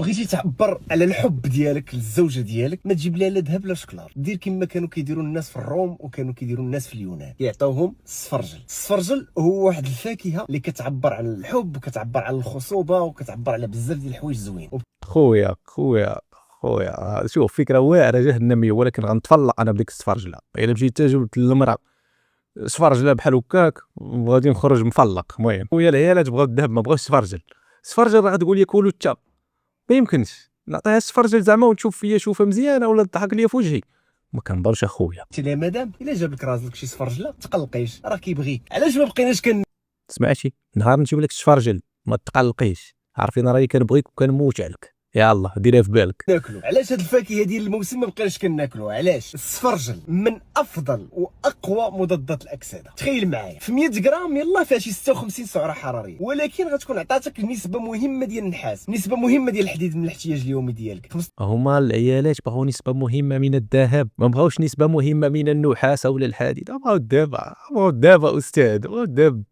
بغيتي تعبر على الحب ديالك للزوجه ديالك، ما تجيب لها لا ذهب لا شكلار، دير كما كانوا كيديروا الناس في الروم وكانوا كيديروا الناس في اليونان، يعطيوهم السفرجل. السفرجل هو واحد الفاكهه اللي كتعبر عن الحب وكتعبر على الخصوبه وكتعبر على بزاف ديال الحوايج زوين. خويا شوف، فكره واعره جهنميه، ولكن غنتفلق انا بديك السفرجله. الا مشيت جبت للمراه سفرجله بحال هكاك وغادي نخرج مفلق. المهم خويا العيالات بغاو الذهب ما بغاوش السفرجل. السفرجل راه غتقول لي كولو حتى ما يمكنش نعطيها السفرجل زعما وتشوف فيا شوفه مزيانه ولا تضحك ليا في وجهي. ما كنبرش اخويا. قلت لها مدام الا جاب لك راسك شي سفرجله تقلقيش، راه كيبغيك. علاش ما بقيناش سمعتي؟ نهار نجيب لك السفرجل ما تقلقيش، عارفين راني كنبغيك وكنموت عليك. يا الله ديرها في بالك. ناكلو؟ علاش هاد الفاكهه ديال الموسم ما بقيناش كناكلوها؟ علاش؟ السفرجل من افضل واقوى مضادات الاكسده. تخيل معايا في 100 غرام يلاه فيها شي 56 سعره حراريه، ولكن غتكون عطاتك نسبه مهمه ديال النحاس، نسبه مهمه ديال الحديد من الاحتياج اليومي ديالك. هما العيالات بغاو نسبه مهمه من الذهب، ما بغاوش نسبه مهمه من النحاس ولا الحديد. بغاو الذهب استاذ، بغاو الذهب